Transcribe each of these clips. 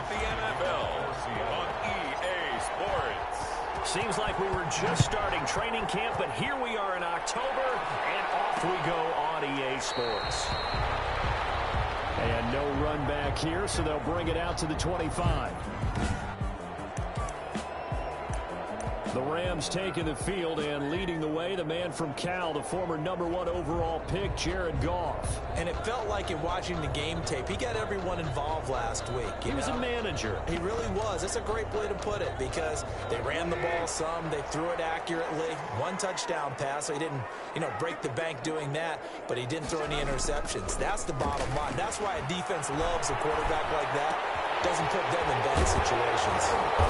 the NFL on EA Sports. Seems like we were just starting training camp, but here we are in October, and off we go on EA Sports. And no run back here, so they'll bring it out to the 25. The Rams taking the field and leading the way, the man from Cal, the former #1 overall pick, Jared Goff. And it felt like in watching the game tape, he got everyone involved last week. He was a manager. He really was. That's a great way to put it because they ran the ball some, they threw it accurately. One touchdown pass, so he didn't, break the bank doing that, but he didn't throw any interceptions. That's the bottom line. That's why a defense loves a quarterback like that. Doesn't put them in bad situations.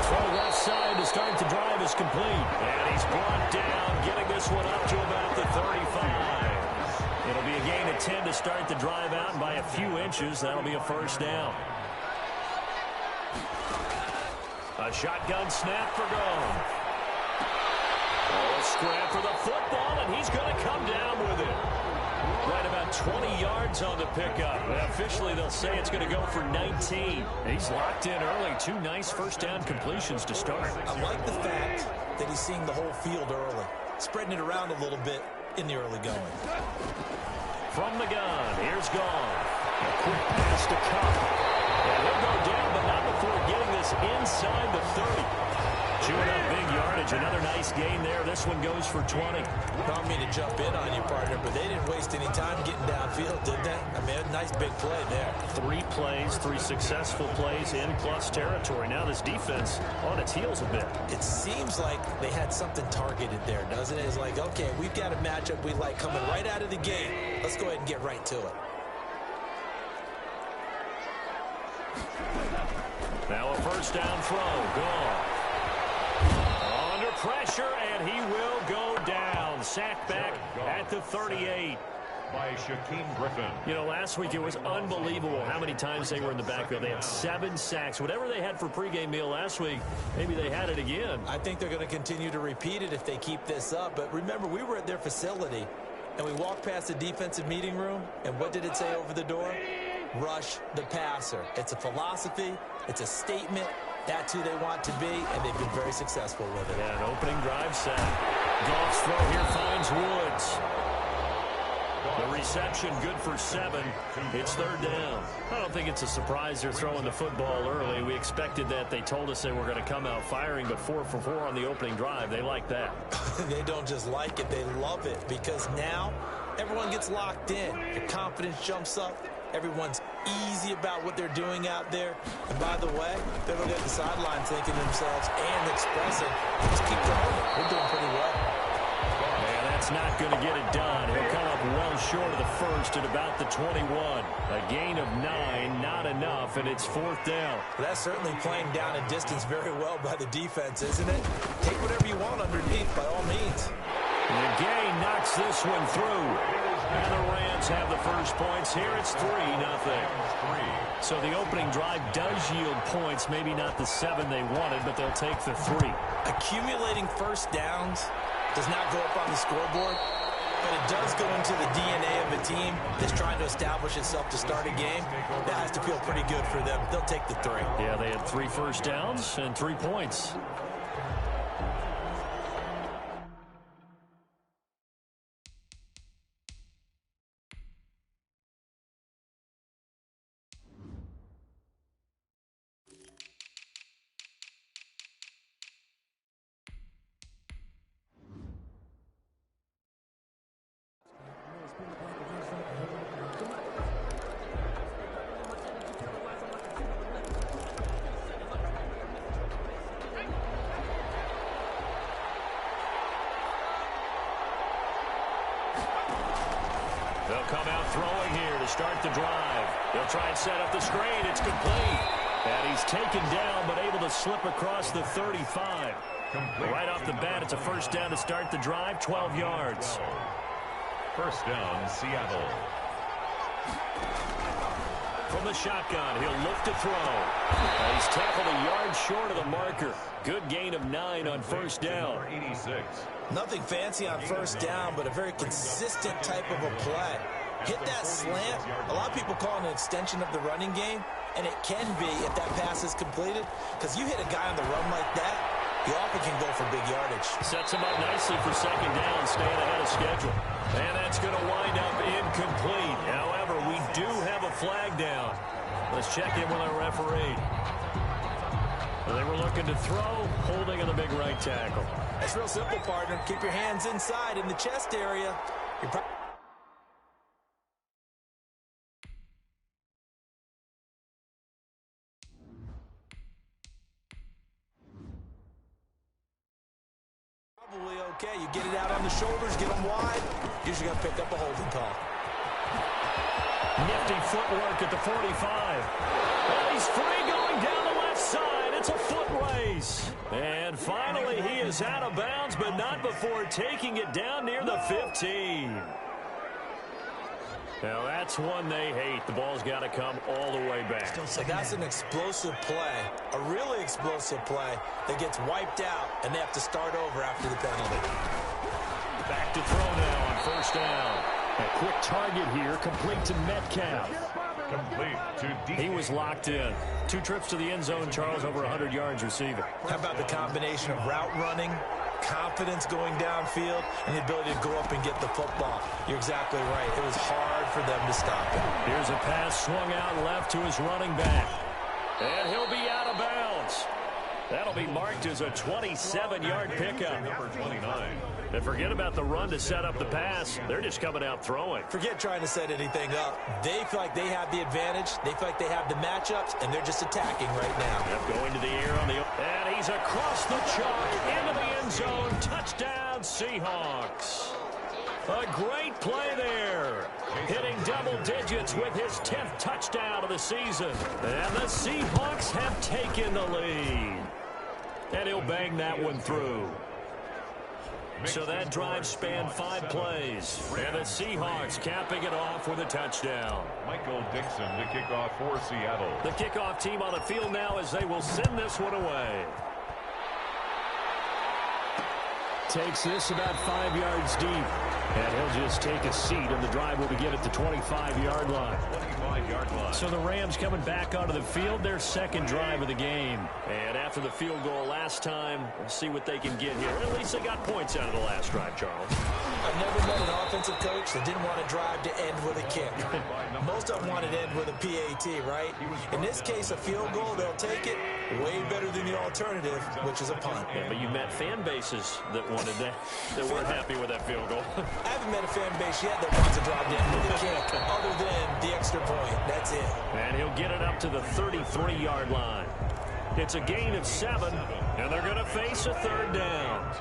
Throw left side to start the drive is complete. And he's brought down, getting this one up to about the 35. It'll be a gain of 10 to start the drive out, and by a few inches, that'll be a first down. A shotgun snap for Goff. A scrap for the football, and he's going to come down with it. Right about 20 yards on the pickup. Well, officially, they'll say it's going to go for 19. He's locked in early. 2 nice first down completions to start. I like the fact that he's seeing the whole field early, spreading it around a little bit in the early going. From the gun, here's Goff. A quick pass to Cup. And he'll go down, but not before getting this inside the 30. Chewing up big yardage. Another nice gain there. This one goes for 20. I don't mean to jump in on you, partner, but they didn't waste any time getting downfield, did they? I mean, a nice big play there. 3 plays, 3 successful plays in plus territory. Now this defense on its heels a bit. It seems like they had something targeted there, doesn't it? It's like, okay, we've got a matchup we like coming right out of the gate. Let's go ahead and get right to it. Now a first down throw. Goff. Under pressure, and he will go down. Sacked back at the 38. By Shaquem Griffin. Last week it was unbelievable how many times they were in the backfield. They had 7 sacks. Whatever they had for pregame meal last week, maybe they had it again. I think they're going to continue to repeat it if they keep this up. But remember, we were at their facility, and we walked past the defensive meeting room, and what did it say over the door? Rush the passer. It's a philosophy. It's a statement. That's who they want to be, and they've been very successful with it. Yeah, an opening drive set. Goff's throw here finds Woods. The reception good for 7. It's 3rd down. I don't think it's a surprise they're throwing the football early. We expected that. They told us they were going to come out firing, but 4 for 4 on the opening drive. They like that. They don't just like it. They love it because now everyone gets locked in. The confidence jumps up. Everyone's easy about what they're doing out there. And by the way, they're looking at the sideline thinking to themselves and expressing, just keep going. We're doing pretty well. Yeah, that's not going to get it done. He'll come up well short of the first at about the 21. A gain of 9, not enough, and it's 4th down. Well, that's certainly playing down a distance very well by the defense, isn't it? Take whatever you want underneath, by all means. And the gain knocks this one through. And the Rams have the first points here. It's 3-0. So the opening drive does yield points. Maybe not the 7 they wanted, but they'll take the 3. Accumulating first downs does not go up on the scoreboard, but it does go into the DNA of a team that's trying to establish itself to start a game. That has to feel pretty good for them. They'll take the 3. Yeah, they had 3 first downs and 3 points. They'll come out throwing here to start the drive. They'll try and set up the screen. It's complete. And he's taken down but able to slip across the 35. Right off the bat, it's a first down to start the drive, 12 yards. First down, Seattle. From the shotgun, he'll look to throw. And he's tackled a yard short of the marker. Good gain of 9 on first down. 86. Nothing fancy on first down, but a very consistent type of a play. hit that slant. A lot of people call it an extension of the running game, and it can be if that pass is completed, because you hit a guy on the run like that, he often can go for big yardage. Sets him up nicely for second down, staying ahead of schedule. And that's going to wind up incomplete. However, we do have a flag down. Let's check in with our referee. They were looking to throw, holding on the big right tackle. It's real simple, partner. Keep your hands inside in the chest area. Probably okay. You get it out on the shoulders, get them wide. Usually going to pick up a holding call. Nifty footwork at the 45. Oh, he's free going down the left side. It's a foot race. And finally, he is out of bounds, but not before taking it down near the 15. Now, that's one they hate. The ball's got to come all the way back. So that's an explosive play, a really explosive play that gets wiped out, and they have to start over after the penalty. Back to throw now on first down. A quick target here, complete to Metcalf. Complete to D. He was locked in. 2 trips to the end zone, Charles, over 100 yards receiving. How about the combination of route running, confidence going downfield, and the ability to go up and get the football? You're exactly right. It was hard for them to stop it. Here's a pass swung out left to his running back. And he'll be out of bounds. That'll be marked as a 27-yard pickup. Number 29. And forget about the run to set up the pass. They're just coming out throwing. Forget trying to set anything up. They feel like they have the advantage. They feel like they have the matchups, and they're just attacking right now. Yep, going to the air on the... And he's across the chalk into the end zone. Touchdown, Seahawks. A great play there. Hitting double digits with his 10th touchdown of the season. And the Seahawks have taken the lead. And he'll bang that one through. So that drive spanned 5 plays. And the Seahawks capping it off with a touchdown. Michael Dixon to kick off for Seattle. The kickoff team on the field now as they will send this one away. Takes this about 5 yards deep. And he'll just take a seat, and the drive will begin at the 25-yard line. 25-yard line. So the Rams coming back onto the field, their second drive of the game. And after the field goal last time, we'll see what they can get here. At least they got points out of the last drive, Charles. I've never met an offensive coach that didn't want a drive to end with a kick. Most of them want it to end with a PAT, right? In this case, a field goal, they'll take it way better than the alternative, which is a punt. Yeah, but you met fan bases that wanted that weren't happy with that field goal. I haven't met a fan base yet that wants a drive to end with a kick, other than the extra point. That's it. And he'll get it up to the 33-yard line. It's a gain of 7, and they're going to face a third down.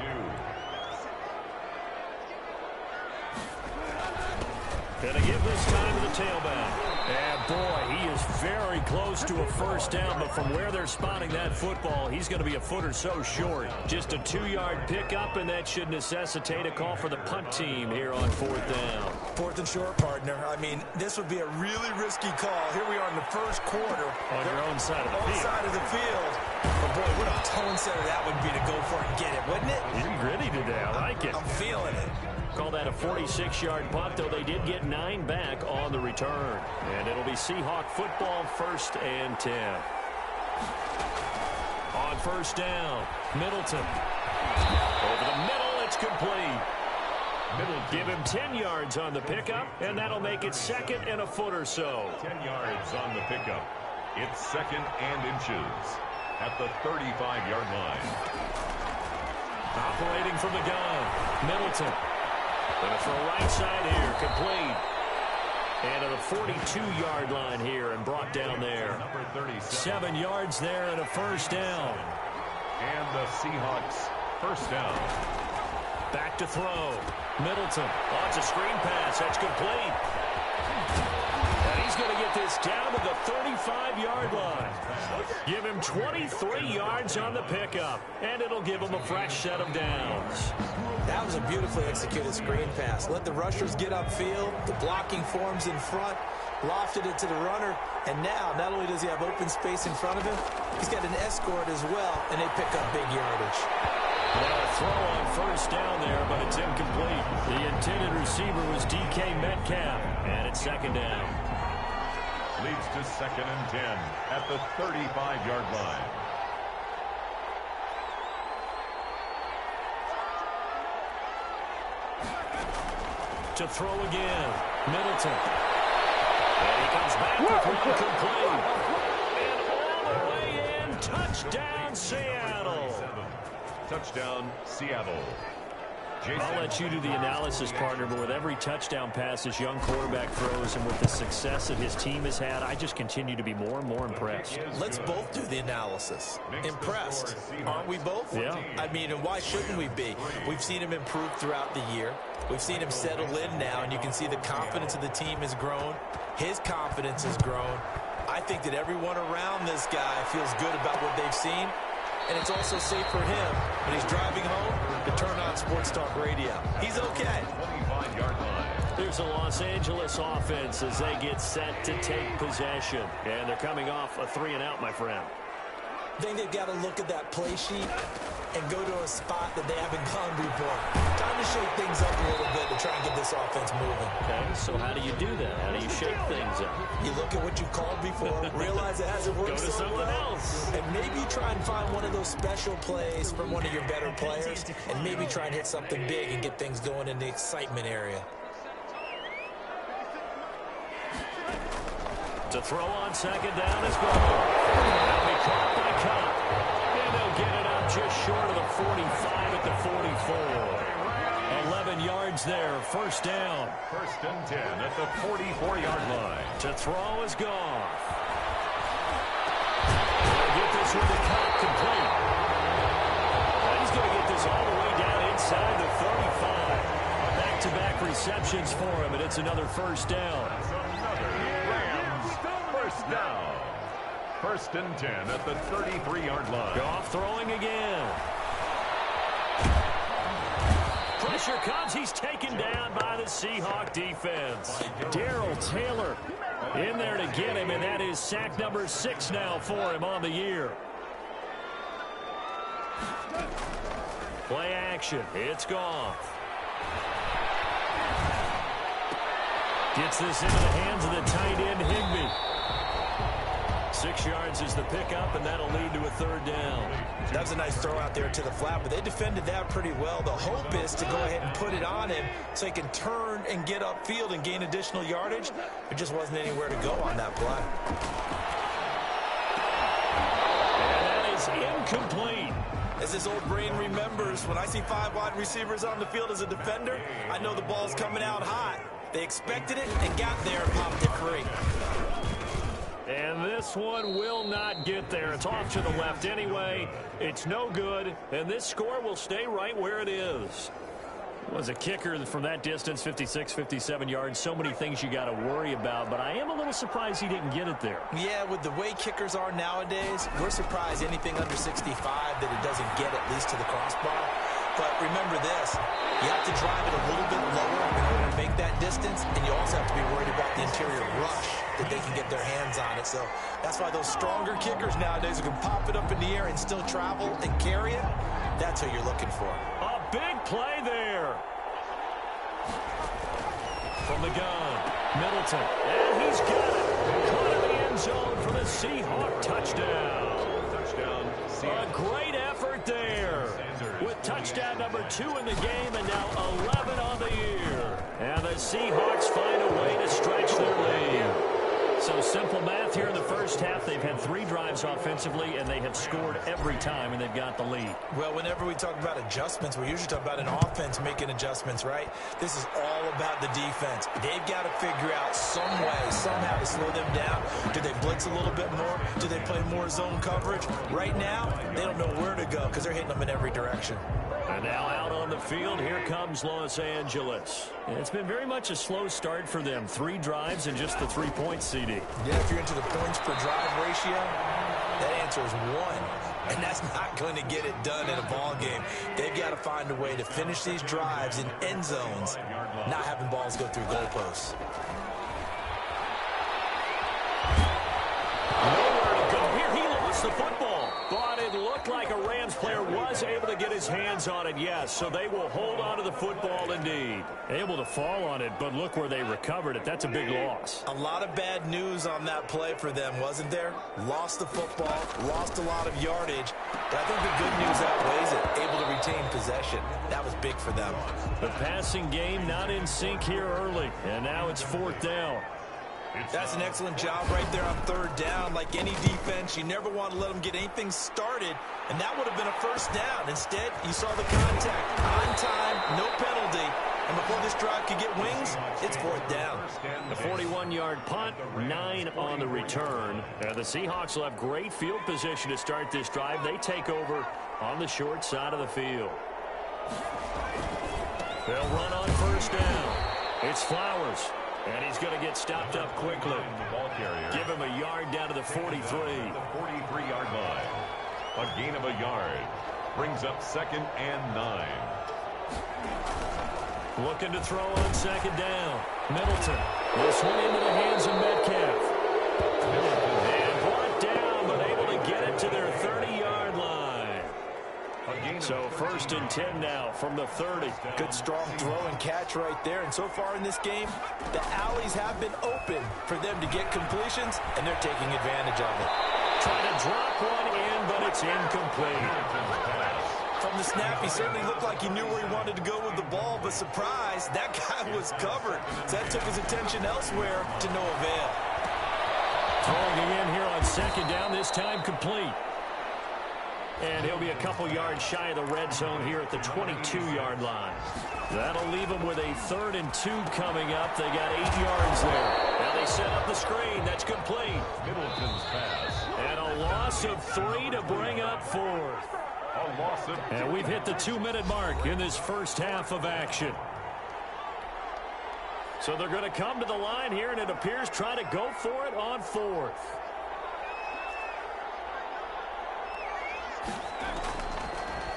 Going to give this time to the tailback. And, boy, he is very close to a first down, but from where they're spotting that football, he's going to be a foot or so short. Just a 2-yard pickup, and that should necessitate a call for the punt team here on 4th down. 4th and short, partner. I mean, this would be a really risky call. Here we are in the first quarter. On your own side of the field. Side of the field. But, boy, what a tone setter that would be to go for it and get it, wouldn't it? Pretty gritty today. I like it. I'm feeling it. Call that a 46-yard punt, though they did get 9 back on the return. And it'll be Seahawk football, 1st and 10. On first down, Middleton. Over the middle, it's complete. Give him 10 yards on the pickup, and that'll make it 2nd and a foot or so. 10 yards on the pickup. It's 2nd and inches at the 35-yard line. Operating from the gun, Middleton. Going to throw right side here, complete. And to the 42-yard line here and brought down there. Number 37. 7 yards there and a first down. And the Seahawks first down. Back to throw. Middleton. Oh, it's a screen pass. That's complete. And he's going to get this down to the 35-yard line. Give him 23 yards on the pickup. And it'll give him a fresh set of downs. That was a beautifully executed screen pass. Let the rushers get upfield. The blocking forms in front. Lofted it to the runner. And now, not only does he have open space in front of him, he's got an escort as well, and they pick up big yardage. Throw on first down there, but it's incomplete. The intended receiver was DK Metcalf, and it's second down. Leads to 2nd and 10 at the 35-yard line. To throw again, Middleton. And he comes back with one complete. And all the way in, touchdown, Seattle. Touchdown, Seattle. I'll let you do the analysis, partner, but with every touchdown pass this young quarterback throws and with the success that his team has had, I just continue to be more and more impressed. Let's both do the analysis. Impressed, aren't we both? Yeah. I mean, and why shouldn't we be? We've seen him improve throughout the year. We've seen him settle in now, and you can see the confidence of the team has grown. His confidence has grown. I think that everyone around this guy feels good about what they've seen. And it's also safe for him when he's driving home to turn on Sports Talk Radio. He's okay. 25-yard line. There's a Los Angeles offense as they get set to take possession. And they're coming off a 3-and-out, my friend. I think they've got to look at that play sheet and go to a spot that they haven't gone before. Time to shake things up a little bit to try and get this offense moving. Okay, so how do you do that? How do you shake things up? You look at what you called before, realize it hasn't worked Go to so something well, else. and maybe try and find one of those special plays from one of your better players, and maybe try and hit something big and get things going in the excitement area. To throw on second down is gone. Now be caught by Cup. And they'll get it up just short of the 45 at the 44. 11 yards there, first down. 1st and 10 at the 44-yard line. To throw is gone. They'll get this with the Cup complete. And he's going to get this all the way down inside the 35. Back-to-back receptions for him, and it's another first down. First down. 1st and 10 at the 33-yard line. Goff throwing again. Pressure comes. He's taken down by the Seahawk defense. Darrell Taylor in there to get him, and that is sack number 6 now for him on the year. Play action. It's Goff. Gets this into the hands of the tight end, Higbee. 6 yards is the pickup, and that'll lead to a third down. That was a nice throw out there to the flat, but they defended that pretty well. The hope is to go ahead and put it on him so he can turn and get upfield and gain additional yardage. There just wasn't anywhere to go on that play. And that is incomplete. As his old brain remembers, when I see 5 wide receivers on the field as a defender, I know the ball's coming out hot. They expected it and got there and popped it free. And this one will not get there. It's off to the left anyway. It's no good, and this score will stay right where it is. Was a kicker from that distance, 56, 57 yards. So many things you got to worry about, but I am a little surprised he didn't get it there. Yeah, with the way kickers are nowadays, we're surprised anything under 65 that it doesn't get at least to the crossbar. But remember this, you have to drive it a little bit lower in order to make that distance, and you also have to be worried about the interior rush that they can get their hands on it. So that's why those stronger kickers nowadays who can pop it up in the air and still travel and carry it, that's who you're looking for. A big play there. From the gun, Middleton, and he's got it. Caught in the end zone for the Seahawk touchdown. A great effort there. With touchdown number 2 in the game and now 11 on the year. And the Seahawks find a way to stretch their lead. So simple math here in the first half. They've had 3 drives offensively, and they have scored every time, and they've got the lead. Well, whenever we talk about adjustments, we usually talk about an offense making adjustments, right? This is all about the defense. They've got to figure out some way, somehow to slow them down. Do they blitz a little bit more? Do they play more zone coverage? Right now, they don't know where to go because they're hitting them in every direction. And now out on the field, here comes Los Angeles. It's been very much a slow start for them. 3 drives and just the 3 points, CD. Yeah, if you're into the points per drive ratio, that answer is 1. And that's not going to get it done in a ball game. They've got to find a way to finish these drives in end zones, not having balls go through goalposts. Nowhere to go here. He lost the football. Thought it looked like a Rams player was able to get his hands on it, yes, so they will hold on to the football indeed. Able to fall on it, but look where they recovered it. That's a big loss. A lot of bad news on that play for them, wasn't there? Lost the football, lost a lot of yardage, but I think the good news outweighs it. Able to retain possession. That was big for them. The passing game not in sync here early, and now it's 4th down. That's an excellent job right there on 3rd down. Like any defense, you never want to let them get anything started, and that would have been a 1st down. Instead, you saw the contact. On time, no penalty. And before this drive could get wings, it's 4th down. The 41-yard punt, 9 on the return. And the Seahawks will have great field position to start this drive. They take over on the short side of the field. They'll run on 1st down. It's Flowers. And he's going to get stopped up quickly. Give him a yard down to the 43. The 43-yard line. A gain of a yard. Brings up 2nd and 9. Looking to throw on 2nd down. Middleton. This one into the hands of Metcalf. And brought down, but able to get it to their 30-yard line. So 1st and 10 now from the 30. Good strong throw and catch right there. And so far in this game, the alleys have been open for them to get completions, and they're taking advantage of it. Trying to drop one in, but it's incomplete. From the snap, he certainly looked like he knew where he wanted to go with the ball, but surprise, that guy was covered. So that took his attention elsewhere to no avail. Throwing again here on 2nd down, this time complete. And he'll be a couple yards shy of the red zone here at the 22-yard line. That'll leave them with a 3rd and 2 coming up. They got 8 yards there. Now they set up the screen. That's complete. Middleton's pass. And a loss of 3 to bring up 4th. A loss of 2. And we've hit the 2-minute mark in this first half of action. So they're going to come to the line here, and it appears try to go for it on 4th.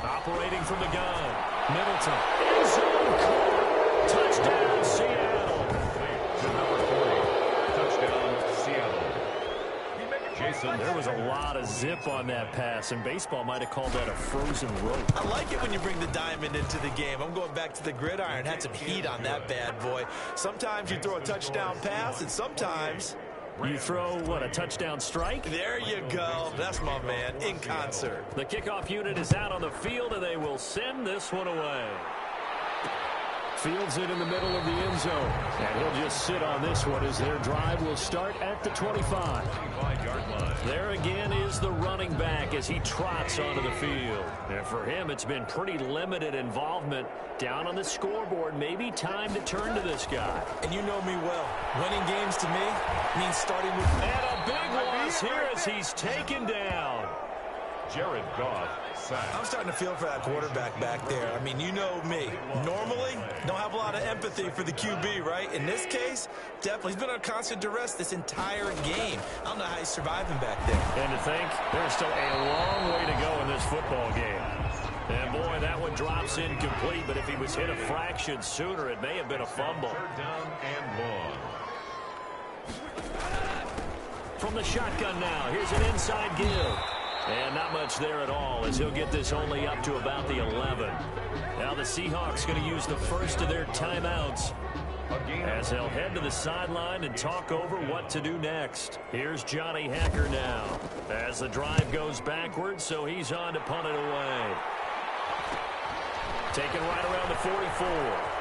Operating from the gun. Middleton. End zone caught. Touchdown, Seattle. To number 3. Touchdown, Seattle. Jason, there was a lot of zip on that pass, and baseball might have called that a frozen rope. I like it when you bring the diamond into the game. I'm going back to the gridiron. Had some heat on that bad boy. Sometimes you throw a touchdown pass, and sometimes you throw, what, a touchdown strike? There you go. That's my man, in concert. The kickoff unit is out on the field, and they will send this one away. Fields it in the middle of the end zone. And he'll just sit on this one as their drive will start at the 25. 25-yard line. There again is the running back as he trots onto the field. And for him, it's been pretty limited involvement down on the scoreboard. Maybe time to turn to this guy. And you know me well. Winning games to me means starting with... And a big loss here as he's taken down. Jared Goff sacked. I'm starting to feel for that quarterback back there. I mean, you know me. Normally, don't have a lot of empathy for the QB, right? In this case, definitely. He's been on constant duress this entire game. I don't know how he's surviving back there. And to think, there's still a long way to go in this football game. And boy, that one drops incomplete, but if he was hit a fraction sooner, it may have been a fumble. 3rd down and long. From the shotgun now, here's an inside give. And not much there at all as he'll get this only up to about the 11. Now the Seahawks going to use the first of their timeouts as they'll head to the sideline and talk over what to do next. Here's Johnny Hacker now as the drive goes backwards, so he's on to punt it away. Taken right around the 44.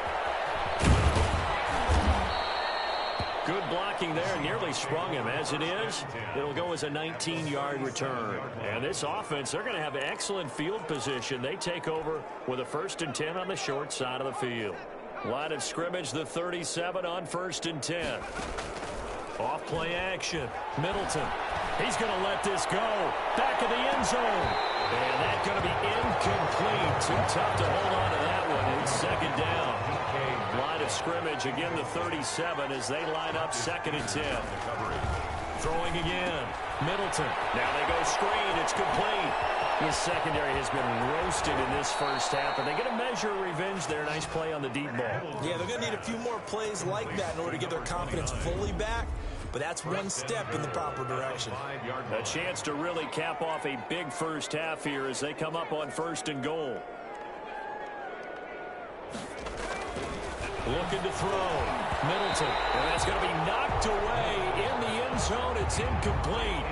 Good blocking there, nearly sprung him. As it is, it'll go as a 19-yard return. And this offense, they're going to have excellent field position. They take over with a 1st and 10 on the short side of the field. Line of scrimmage, the 37 on 1st and 10. Off play action. Middleton. He's going to let this go. Back of the end zone. And that's going to be incomplete. Too tough to hold on to that one. It's 2nd down. Line of scrimmage, again the 37 as they line up 2nd and 10. Throwing again. Middleton. Now they go screen. It's complete. The secondary has been roasted in this first half, and they get a measure of revenge there. Nice play on the deep ball. Yeah, they're going to need a few more plays like that in order to get their confidence fully back. but that's one step in the proper direction. A chance to really cap off a big first half here as they come up on 1st and goal. Looking to throw. Middleton. And that's going to be knocked away in the end zone. It's incomplete.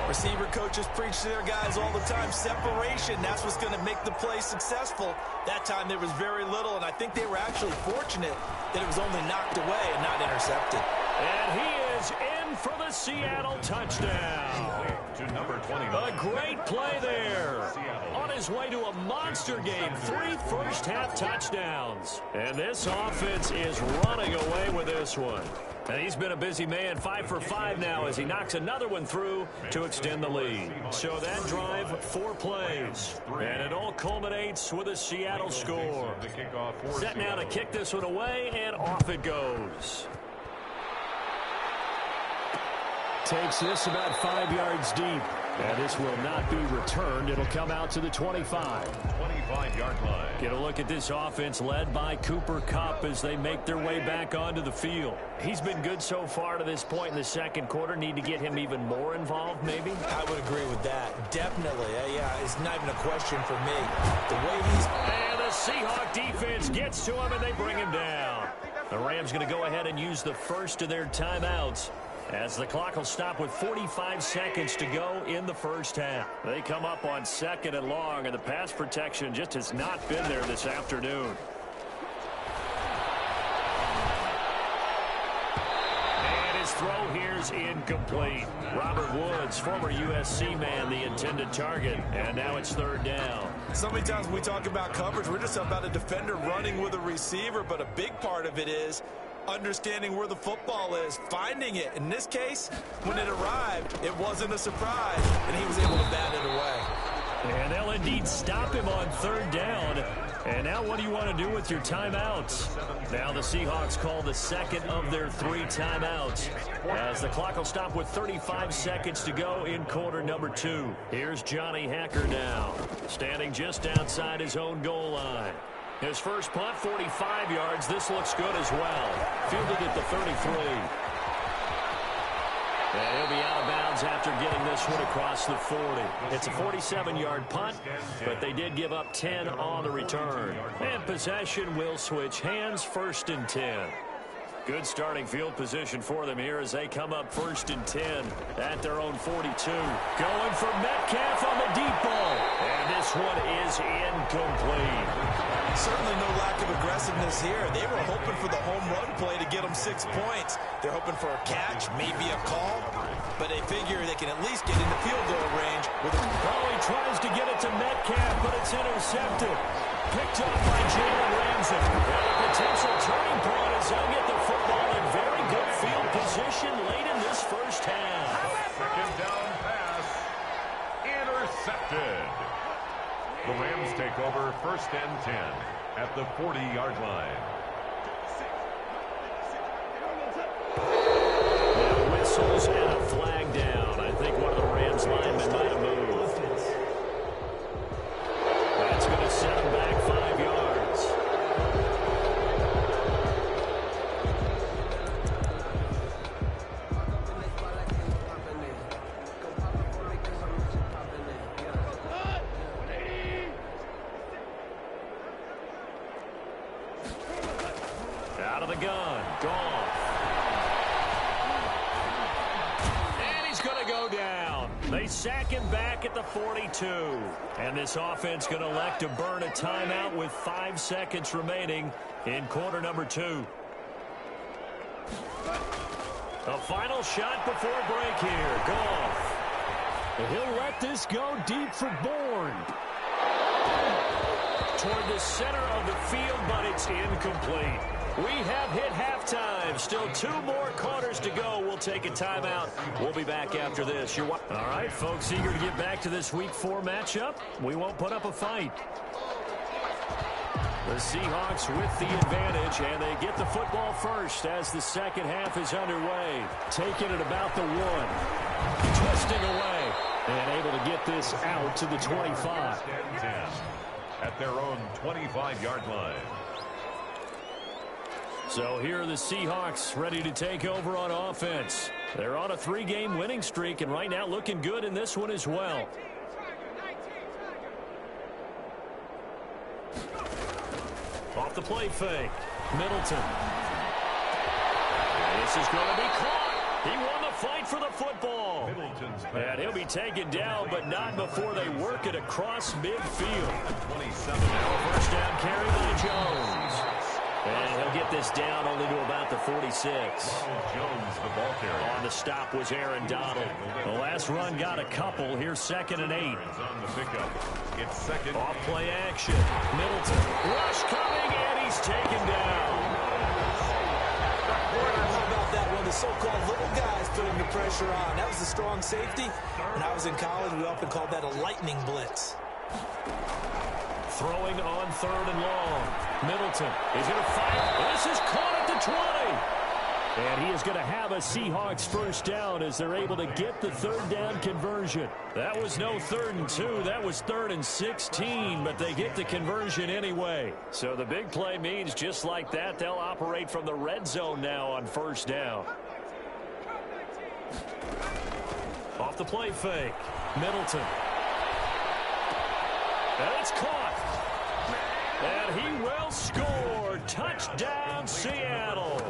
Receiver coaches preach to their guys all the time. Separation, that's what's going to make the play successful. That time there was very little, and I think they were actually fortunate that it was only knocked away and not intercepted. And he is in for the Seattle touchdown. To number 29. A great play there. On his way to a monster game. 3 first-half touchdowns. And this offense is running away with this one. And he's been a busy man, 5 for 5 now as he knocks another one through to extend the lead. So that drive, 4 plays. And it all culminates with a Seattle score. Set now to kick this one away, and off it goes. Takes this about 5 yards deep. And this will not be returned. It'll come out to the 25. 25-yard line. Get a look at this offense led by Cooper Kupp as they make their way back onto the field. He's been good so far to this point in the second quarter. Need to get him even more involved, maybe? I would agree with that. Definitely. Yeah, it's not even a question for me. The way he's... And the Seahawk defense gets to him, and they bring him down. The Rams going to go ahead and use the first of their timeouts, as the clock will stop with 45 seconds to go in the first half. They come up on 2nd and long, and the pass protection just has not been there this afternoon. And his throw here's incomplete. Robert Woods, former USC man, the intended target, and now it's 3rd down. So many times when we talk about coverage, we're just about a defender running with a receiver, but a big part of it is understanding where the football is, finding it. In this case, when it arrived, it wasn't a surprise, and he was able to bat it away. And they'll indeed stop him on 3rd down. And now what do you want to do with your timeouts? Now the Seahawks call the second of their 3 timeouts, as the clock will stop with 35 seconds to go in quarter number 2. Here's Johnny Hacker now, standing just outside his own goal line. His first punt, 45 yards. This looks good as well. Fielded at the 33. And he'll be out of bounds after getting this one across the 40. It's a 47-yard punt, but they did give up 10 on the return. And possession will switch hands, 1st and 10. Good starting field position for them here as they come up 1st and 10 at their own 42. Going for Metcalf on the deep ball. And this one is incomplete. Certainly no lack of aggressiveness here. They were hoping for the home run play to get them 6 points. They're hoping for a catch, maybe a call, but they figure they can at least get into field goal range. He tries to get it to Metcalf, but it's intercepted. Picked up by Jalen Ramsey. And a potential turning point as they'll get the football in very good field position late in this first half. 2nd down pass. Intercepted. The Rams take over 1st and 10 at the 40-yard line. Now whistles and a flag down. I think one of the Rams linemen might have moved. That's going to set him back 5 yards. Out of the gun. Gone. And he's going to go down. They sack him back at the 42. And this offense going to elect to burn a timeout with 5 seconds remaining in quarter number 2. A final shot before break here. Goff. He'll let this go deep for Bourne. Toward the center of the field, but it's incomplete. We have hit halftime. Still 2 more quarters to go. We'll take a timeout. We'll be back after this. All right, folks, eager to get back to this Week 4 matchup. We won't put up a fight. The Seahawks with the advantage, and they get the football first as the second half is underway. Taking it about the 1. Twisting away, and able to get this out to the 25. At their own 25-yard line. So here are the Seahawks ready to take over on offense. They're on a 3-game winning streak, and right now looking good in this one as well. Off the play fake. Middleton. This is going to be caught. He won the fight for the football. And he'll be taken down, but not before they work it across midfield. 27 Now a first down carry by Jones. And he'll get this down only to about the 46. Jones, the ball carrier. On the stop was Aaron Donald. The last run got a couple. Here's 2nd and 8. On the pickup. It's second. Off play action. Middleton. Rush coming, and he's taken down. How about that one? The so-called little guys putting the pressure on. That was the strong safety. When I was in college, we often called that a lightning blitz. Throwing on 3rd and long. Middleton is going to fire. This is caught at the 20. And he is going to have a Seahawks first down as they're able to get the 3rd down conversion. That was no 3rd and 2. That was 3rd and 16, but they get the conversion anyway. So the big play means just like that, they'll operate from the red zone now on first down. Off the play fake. Middleton. And it's caught. And he will score. Touchdown, Seattle.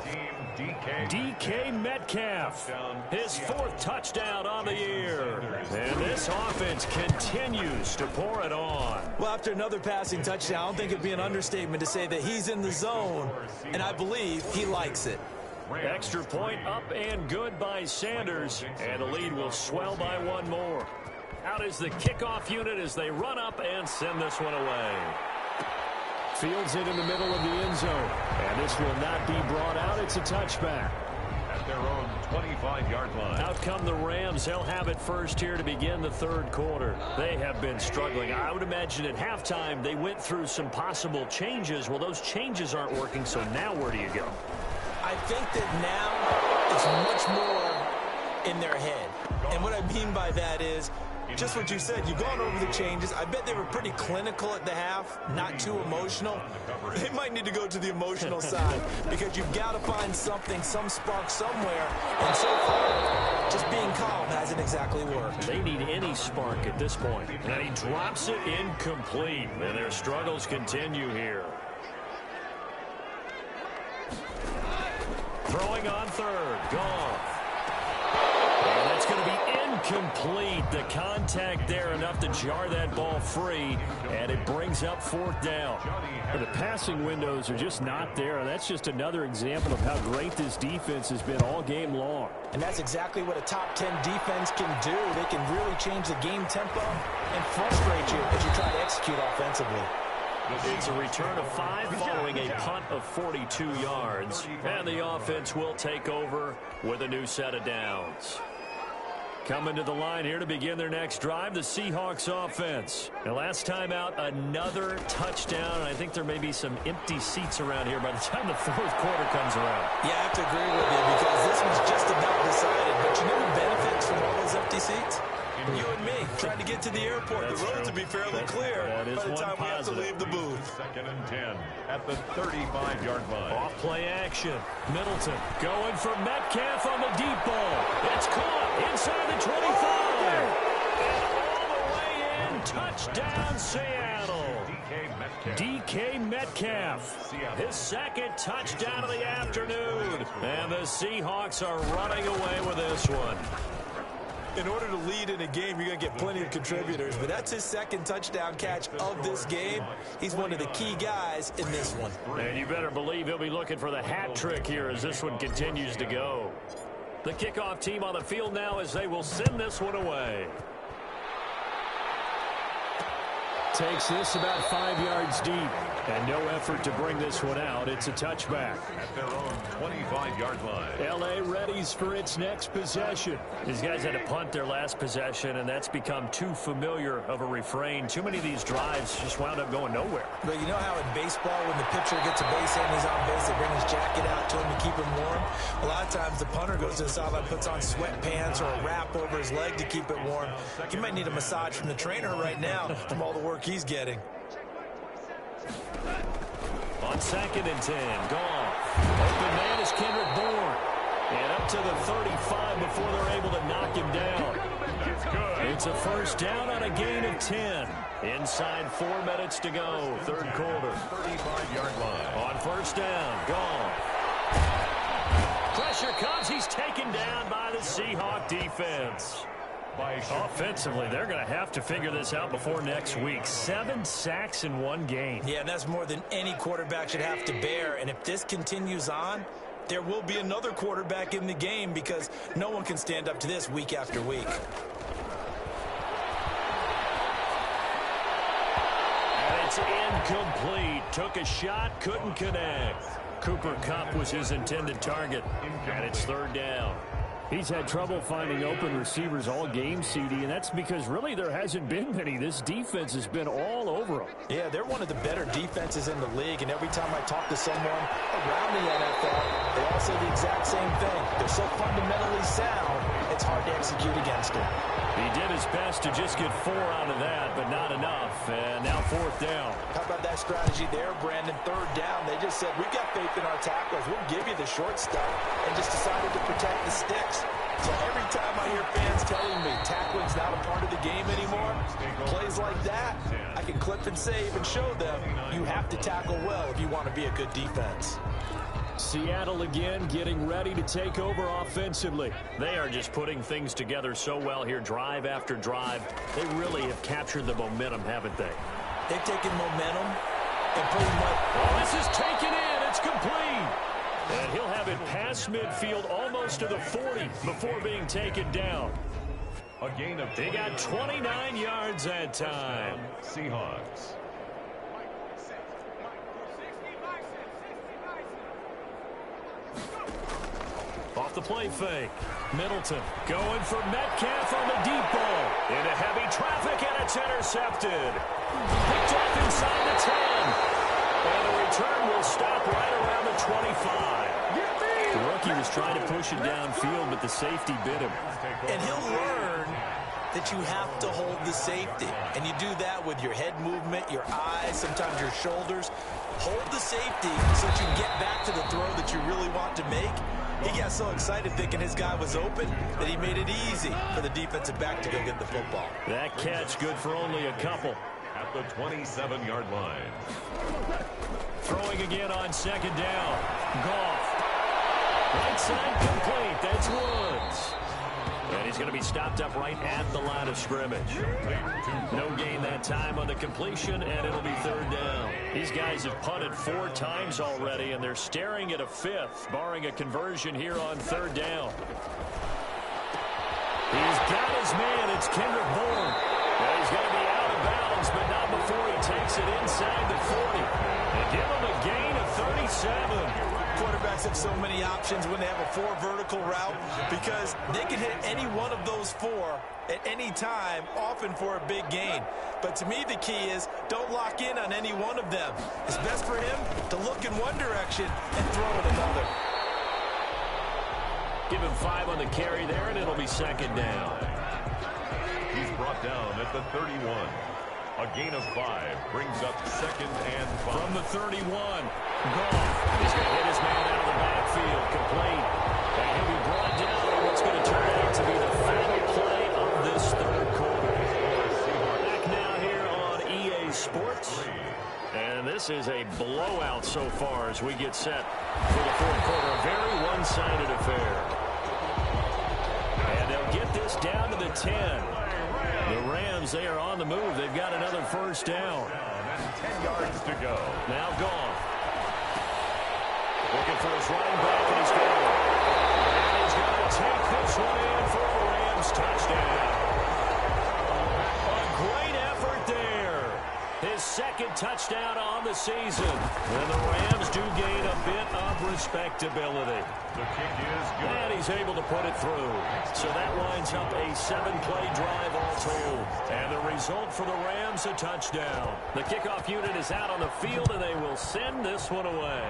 DK Metcalf, his 4th touchdown on the year. And this offense continues to pour it on. Well, after another passing touchdown, I don't think it'd be an understatement to say that he's in the zone, and I believe he likes it. Extra point up and good by Sanders, and the lead will swell by 1 more. Out is the kickoff unit as they run up and send this one away. Fields it in the middle of the end zone. And this will not be brought out. It's a touchback. At their own 25-yard line. Out come the Rams. They'll have it first here to begin the 3rd quarter. They have been struggling. I would imagine at halftime they went through some possible changes. Well, those changes aren't working, so now where do you go? I think that now it's much more in their head. And what I mean by that is, just what you said, you've gone over the changes. I bet they were pretty clinical at the half, not too emotional. They might need to go to the emotional side because you've got to find something, some spark somewhere. And so far, just being calm hasn't exactly worked. They need any spark at this point. And he drops it incomplete. And their struggles continue here. Throwing on 3rd. Goff. And that's going to be incomplete. The contact there enough to jar that ball free, and it brings up 4th down. The passing windows are just not there, and that's just another example of how great this defense has been all game long. And that's exactly what a top 10 defense can do. They can really change the game tempo and frustrate you as you try to execute offensively. It's a return of 5 following a punt of 42 yards. And the offense will take over with a new set of downs. Coming to the line here to begin their next drive, the Seahawks offense. And last time out, another touchdown. And I think there may be some empty seats around here by the time the 4th quarter comes around. Yeah, I have to agree with you because this one's just about decided. But you know who benefits from all those empty seats? You and me, trying to get to the airport. The roads will be fairly clear by the time we have to leave the booth. 2nd and 10 at the 35-yard line. Off play action. Middleton going for Metcalf on the deep ball. It's caught inside the 25. And all the way in. Touchdown, Seattle. DK Metcalf. His 2nd touchdown of the afternoon. And the Seahawks are running away with this one. In order to lead in a game, you're going to get plenty of contributors, but that's his 2nd touchdown catch of this game. He's one of the key guys in this one. And you better believe he'll be looking for the hat trick here as this one continues to go. The kickoff team on the field now as they will send this one away. Takes this about 5 yards deep. And no effort to bring this one out. It's a touchback. At their own 25-yard line. L.A. readies for its next possession. These guys had to punt their last possession, and that's become too familiar of a refrain. Too many of these drives just wound up going nowhere. But you know how in baseball, when the pitcher gets a base hit and he's on base, they bring his jacket out to him to keep him warm? A lot of times the punter goes to the sideline, puts on sweatpants or a wrap over his leg to keep it warm. He might need a massage from the trainer right now from all the work he's getting. On 2nd and 10, Goff. Open man is Kendrick Bourne. And up to the 35 before they're able to knock him down. That's good. It's a first down on a gain of 10. Inside 4 minutes to go, third quarter. 35-yard line. On first down, gone. Pressure comes. He's taken down by the Seahawk defense. Offensively, they're going to have to figure this out before next week. 7 sacks in one game. Yeah, and that's more than any quarterback should have to bear. And if this continues on, there will be another quarterback in the game because no one can stand up to this week after week. And it's incomplete. Took a shot, couldn't connect. Cooper Kupp was his intended target. And it's third down. He's had trouble finding open receivers all game, CD, and that's because really there hasn't been many. This defense has been all over them. Yeah, they're one of the better defenses in the league, and every time I talk to someone around the NFL, they all say the exact same thing. They're so fundamentally sound, it's hard to execute against them. He did his best to just get 4 out of that, but not enough. And now fourth down. How about that strategy there, Brandon? Third down, they just said, we've got faith in our tacklers. We'll give you the short stuff, and just decided to protect the sticks. So every time I hear fans telling me tackling's not a part of the game anymore, plays like that, I can clip and save and show them you have to tackle well if you want to be a good defense. Seattle again getting ready to take over offensively. They are just putting things together so well here, drive after drive. They really have captured the momentum, haven't they? They've taken momentum and pretty much... Oh, this is taken in. It's complete. And he'll have it past midfield almost to the 40 before being taken down. A gain of They got 29 yards that time. Seahawks. Off the play fake. Middleton going for Metcalf on the deep ball. Into heavy traffic, and it's intercepted. Picked off inside the 10. And the return will stop right around the 25. The rookie was trying to push it downfield, but the safety bit him. And he'll learn that you have to hold the safety. And you do that with your head movement, your eyes, sometimes your shoulders. Hold the safety so that you get back to the throw that you really want to make. He got so excited thinking his guy was open that he made it easy for the defensive back to go get the football. That catch good for only a couple. At the 27-yard line. Throwing again on second down. Goff. Right side complete. That's Woods. And he's going to be stopped up right at the line of scrimmage. No gain that time on the completion, and it'll be third down. These guys have punted 4 times already, and they're staring at a 5th, barring a conversion here on third down. He's got his man. It's Kendrick Bourne. Well, he's going to be out of bounds, but not before he takes it inside the 40. They give him a gain of 37. Quarterbacks have so many options when they have a 4 vertical route because they can hit any one of those 4 at any time, often for a big gain. But to me, the key is don't lock in on any one of them. It's best for him to look in one direction and throw in another. Give him 5 on the carry there, and it'll be second down. He's brought down at the 31. A gain of 5 brings up second and 5. From the 31, Goff. He's going to hit his man out of the backfield, complete. And he'll be brought down on what's going to turn out to be the final play of this third quarter. Back now here on EA Sports. And this is a blowout so far as we get set for the fourth quarter. A very one-sided affair. And they'll get this down to the 10. The Rams, they are on the move. They've got another first down. And 10 yards to go. Now Goff. Looking for his running back, and he's got it. And he's going to take this one in for a Rams touchdown. A great effort there. His second touchdown on the season. And the Rams do gain a bit of respectability. The kick is good. And he's able to put it through. So that winds up a 7-play drive all told. And the result for the Rams, a touchdown. The kickoff unit is out on the field, and they will send this one away.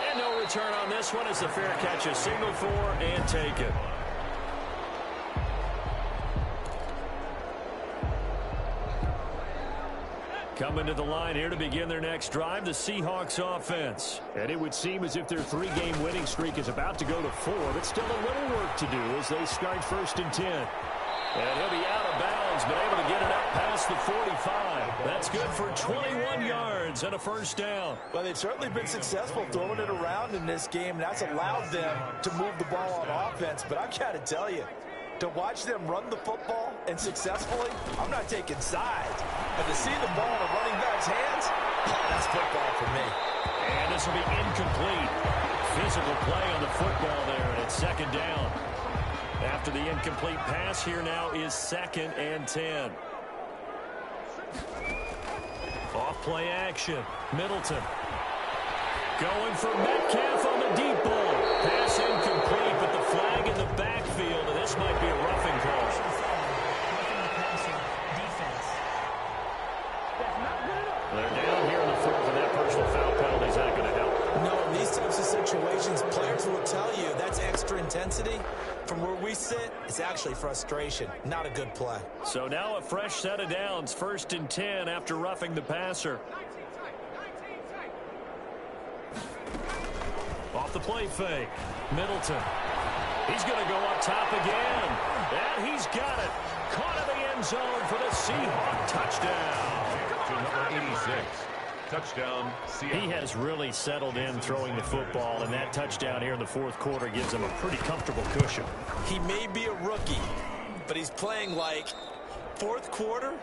And no return on this one as the fair catch is signaled for and taken. Coming to the line here to begin their next drive, the Seahawks offense. And it would seem as if their 3-game winning streak is about to go to 4, but still a little work to do as they start 1st and 10. And he'll be out of bounds, but able to get it up past the 45. That's good for 21 yards and a 1st down. Well, they've certainly been successful throwing it around in this game. That's allowed them to move the ball on offense. But I've got to tell you, to watch them run the football and successfully, I'm not taking sides. But to see the ball in a running back's hands, that's football for me. And this will be incomplete. Physical play on the football there, and it's 2nd down. After the incomplete pass, here now is 2nd and 10. Off play action. Middleton. Going for Metcalf on the deep ball. Pass incomplete, but the flag in the backfield, and this might be a roughing call. They're down here in the 4th, and that personal foul penalty is not going to help. No, in these types of situations, players will tell you that's extra intensity. From where we sit, it's actually frustration. Not a good play. So now a fresh set of downs. 1st and 10 after roughing the passer. Off the play fake. Middleton. He's going to go up top again. And he's got it. Caught in the end zone for the Seahawk touchdown. To number 86. Touchdown, Seattle. He has really settled in throwing the football, and that touchdown here in the 4th quarter gives him a pretty comfortable cushion. He may be a rookie, but he's playing like 4th quarter,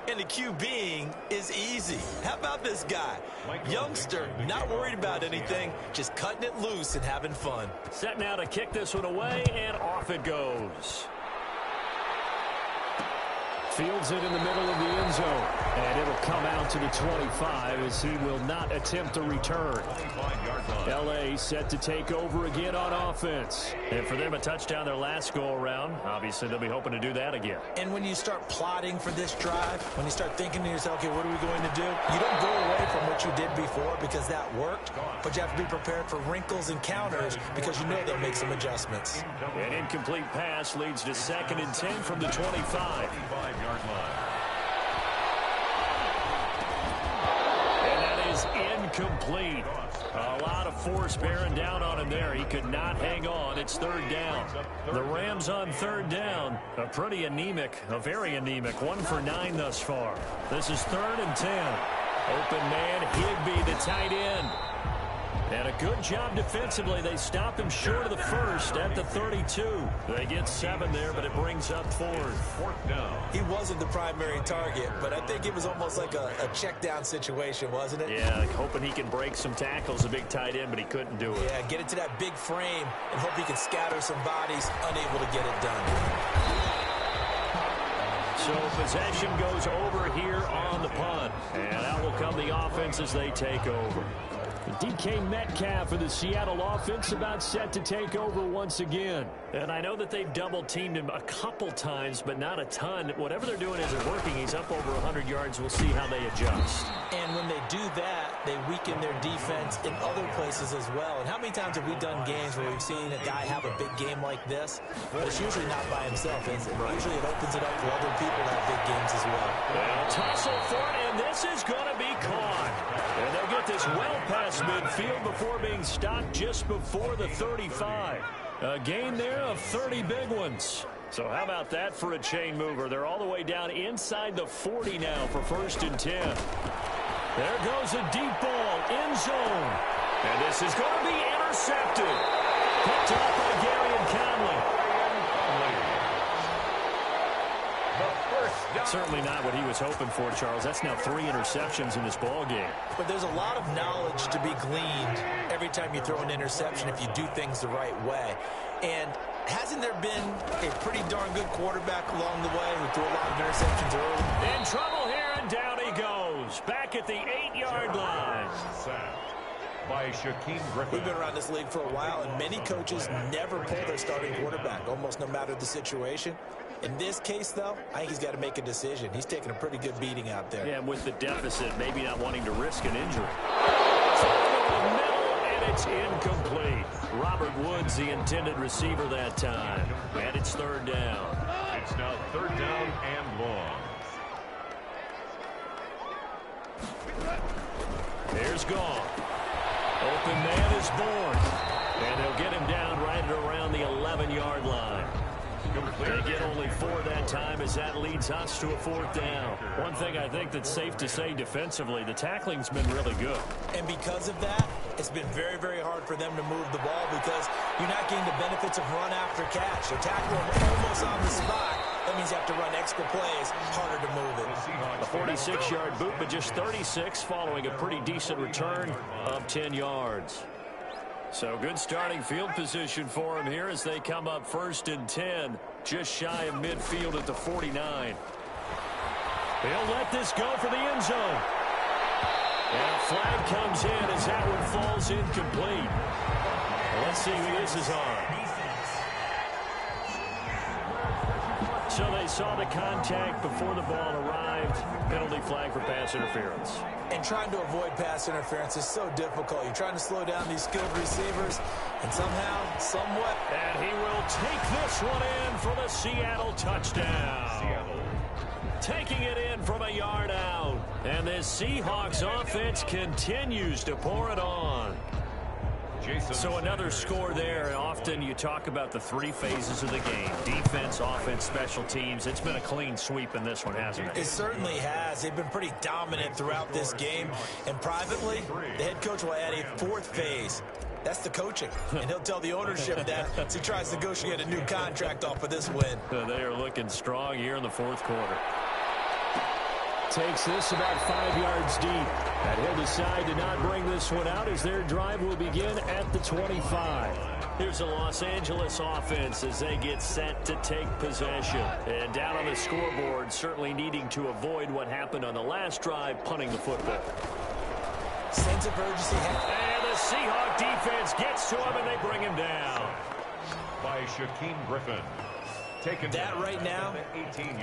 and the QBing is easy. How about this guy? Youngster, not worried about anything, just cutting it loose and having fun. Set now to kick this one away, and off it goes. Fields it in the middle of the end zone. And it'll come out to the 25 as he will not attempt a return. L.A. set to take over again on offense. And for them, a touchdown their last go-around. Obviously, they'll be hoping to do that again. And when you start plotting for this drive, when you start thinking to yourself, okay, what are we going to do? You don't go away from what you did before because that worked, but you have to be prepared for wrinkles and counters because you know they'll make some adjustments. An incomplete pass leads to 2nd and 10 from the 25. And that is incomplete. A lot of force bearing down on him there. He could not hang on. It's 3rd down. The Rams on 3rd down. A pretty anemic, a very anemic. 1 for 9 thus far. This is 3rd and 10. Open man, Higbee, the tight end. And a good job defensively. They stop him short of the 1st at the 32. They get 7 there, but it brings up 4th down. He wasn't the primary target, but I think it was almost like a check down situation, wasn't it? Yeah, hoping he can break some tackles, a big tight end, but he couldn't do it. Yeah, get it to that big frame and hope he can scatter some bodies, unable to get it done. So possession goes over here on the punt. And out will come the offense as they take over. DK Metcalf for the Seattle offense about set to take over once again. And I know that they've double-teamed him a couple times, but not a ton. Whatever they're doing isn't working. He's up over 100 yards. We'll see how they adjust. And when they do that, they weaken their defense in other places as well. And how many times have we done games where we've seen a guy have a big game like this? But it's usually not by himself, is it? Right. Usually it opens it up for other people to have big games as well. Well, tussle for it, and this is going to be caught. And they'll get this well past midfield before being stopped just before the 35. A gain there of 30 big ones. So how about that for a chain mover? They're all the way down inside the 40 now for 1st and 10. There goes a deep ball, end zone. And this is going to be intercepted. Picked up by Gary and Conley. Certainly not what he was hoping for, Charles. That's now 3 interceptions in this ball game. But there's a lot of knowledge to be gleaned every time you throw an interception if you do things the right way. And hasn't there been a pretty darn good quarterback along the way who threw a lot of interceptions early? In trouble here, and down he goes. Back at the 8-yard line. By Shaquem Griffin. We've been around this league for a while, and many coaches never pull their starting quarterback, almost no matter the situation. In this case, though, I think he's got to make a decision. He's taking a pretty good beating out there. Yeah, with the deficit, maybe not wanting to risk an injury. Throw the middle, and it's incomplete. Robert Woods, the intended receiver that time. And it's 3rd down. It's now 3rd down and long. Here's Goff. Open man is born. And they'll get him down right at around the 11-yard line. They get only 4 that time as that leads us to a 4th down. One thing I think that's safe to say defensively, the tackling's been really good. And because of that, it's been very, very hard for them to move the ball because you're not getting the benefits of run after catch. They're tackling almost on the spot. That means you have to run extra plays, harder to move it. A 46-yard boot, but just 36 following a pretty decent return of 10 yards. So good starting field position for them here as they come up 1st and 10, just shy of midfield at the 49. He'll let this go for the end zone. And a flag comes in as that one falls incomplete. Let's see who this is on. So they saw the contact before the ball arrived. Penalty flag for pass interference. And trying to avoid pass interference is so difficult. You're trying to slow down these skilled receivers, and somehow, somewhat. And he will take this one in for the Seattle touchdown. Taking it in from a yard out. And this Seahawks offense continues to pour it on. So another score there. Often you talk about the 3 phases of the game. Defense, offense, special teams. It's been a clean sweep in this one, hasn't it? It certainly has. They've been pretty dominant throughout this game. And privately, the head coach will add a 4th phase. That's the coaching. And he'll tell the ownership that as he tries to negotiate a new contract off of this win. They are looking strong here in the 4th quarter. Takes this about 5 yards deep. And he'll decide to not bring this one out as their drive will begin at the 25. Here's the Los Angeles offense as they get set to take possession. And down on the scoreboard, certainly needing to avoid what happened on the last drive, punting the football. Sense of urgency. And the Seahawk defense gets to him and they bring him down. By Shaquem Griffin. That right now,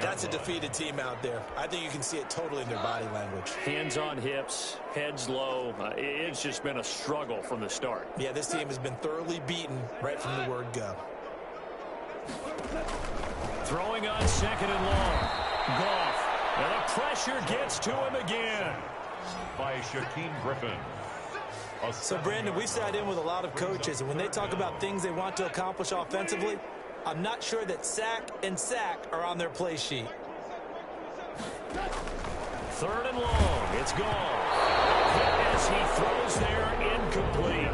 that's a defeated team out there. I think you can see it totally in their body language. Hands on hips, heads low. It's just been a struggle from the start. Yeah, this team has been thoroughly beaten right from the word go. Throwing on 2nd and long. Goff. And the pressure gets to him again. By Shaquem Griffin. So, Brandon, we sat in with a lot of coaches, and when they talk about things they want to accomplish offensively, I'm not sure that sack and sack are on their play sheet. 3rd and long. It's gone. As he throws there, incomplete.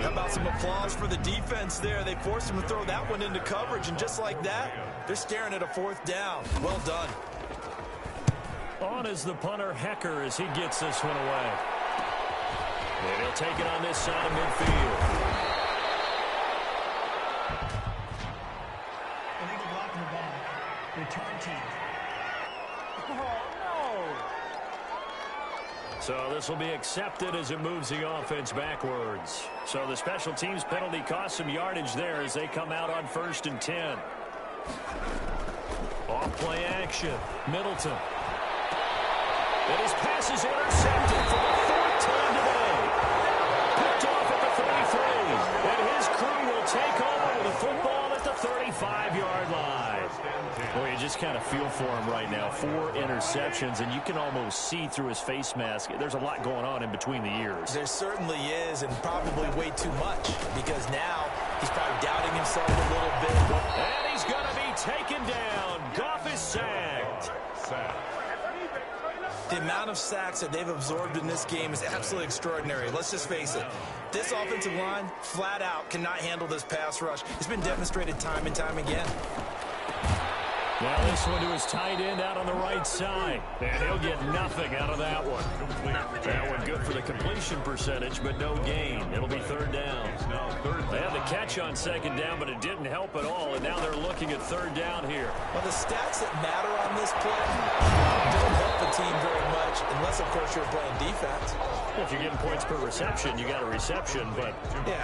How about some applause for the defense there? They forced him to throw that one into coverage, and just like that, they're staring at a 4th down. Well done. On is the punter, Hecker, as he gets this one away. And he'll take it on this side of midfield. Return team. So this will be accepted as it moves the offense backwards. So the special teams penalty costs some yardage there as they come out on 1st and 10. Off play action. Middleton. And his pass is intercepted for the 4th time today. Picked off at the 33. And his crew will take over with the football at the 35-yard line. Boy, you just kind of feel for him right now. 4 interceptions, and you can almost see through his face mask. There's a lot going on in between the ears. There certainly is, and probably way too much, because now he's probably doubting himself a little bit. And he's going to be taken down. Goff is sacked. The amount of sacks that they've absorbed in this game is absolutely extraordinary. Let's just face it. This offensive line, flat out, cannot handle this pass rush. It's been demonstrated time and time again. Now this one to his tight end out on the right side. And he'll get nothing out of that one. That one good for the completion percentage, but no gain. It'll be 3rd down. They had the catch on 2nd down, but it didn't help at all. And now they're looking at 3rd down here. Well, the stats that matter on this play don't help the team very much, unless, of course, you're playing defense. Well, if you're getting points per reception, you got a reception, but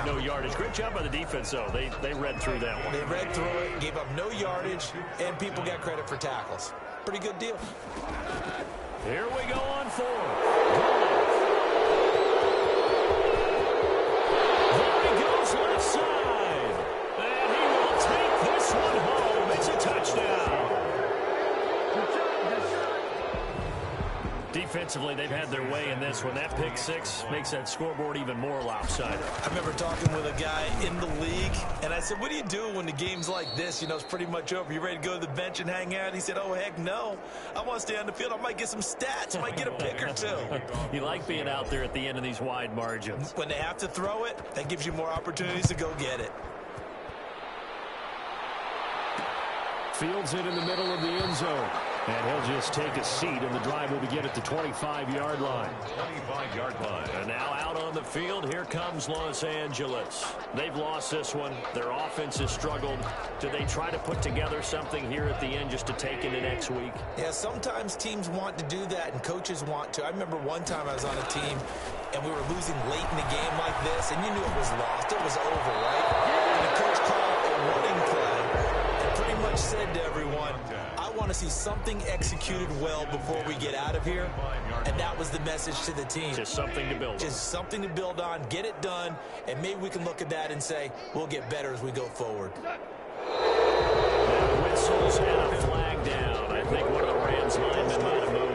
no yardage. Great job by the defense, though. They read through that one. They read through it, gave up no yardage, and people got credit for tackles. Pretty good deal. Here we go on 4th. There he goes left side. And he will take this one home. It's a touchdown. defensively, they've had their way in this one. That pick six makes that scoreboard even more lopsided. I remember talking with a guy in the league, and I said, what do you do when the game's like this? You know, it's pretty much over. You ready to go to the bench and hang out? He said, oh, heck no. I want to stay on the field. I might get some stats. I might get a pick or two. You like being out there at the end of these wide margins. When they have to throw it, that gives you more opportunities to go get it. Fields it in the middle of the end zone. And he'll just take a seat, and the drive will begin at the 25-yard line. 25-yard line. And now out on the field, here comes Los Angeles. They've lost this one. Their offense has struggled. Do they try to put together something here at the end just to take into next week? Yeah, sometimes teams want to do that, and coaches want to. I remember one time I was on a team, and we were losing late in the game like this, and you knew it was lost. It was over, right? And the coach called a running play and pretty much said to everyone, I want to see something executed well before we get out of here. And that was the message to the team. Just something to build on. Just something to build on, get it done, and maybe we can look at that and say, we'll get better as we go forward. Now whistles and a flag down. I think one of the Rams linemen might have moved.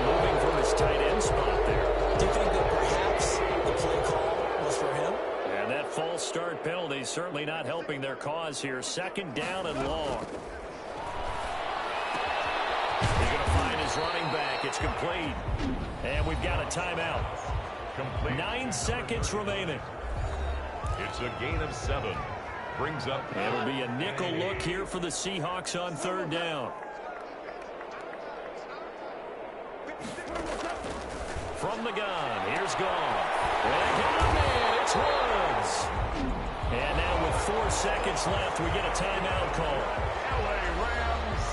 Moving from his tight end spot there. Do you think that perhaps the play call was for him? And that false start penalty certainly not helping their cause here. Second down and long. He's going to find his running back. It's complete. And we've got a timeout. Complete. 9 seconds remaining. It's a gain of 7. Brings up. It'll be a nickel look here for the Seahawks on third down. From the gun, here's Goff. And it's Woods. And now with 4 seconds left, we get a timeout call. LA Rams.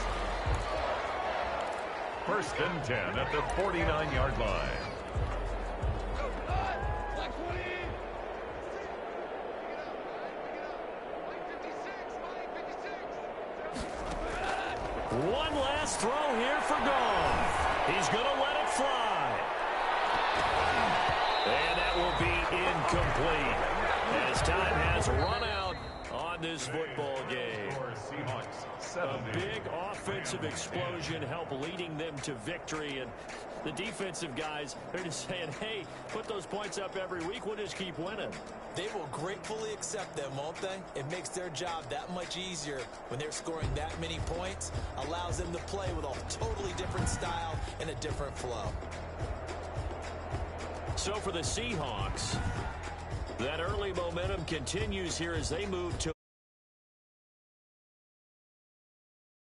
First and 10 at the 49-yard line. One last throw here for Goff. He's going to let it fly. And that will be incomplete as time has run out on this football game. A big offensive explosion helped leading them to victory. And the defensive guys, they're just saying, hey, put those points up every week. We'll just keep winning. They will gratefully accept them, won't they? It makes their job that much easier when they're scoring that many points. Allows them to play with a totally different style and a different flow. So for the Seahawks, that early momentum continues here as they move to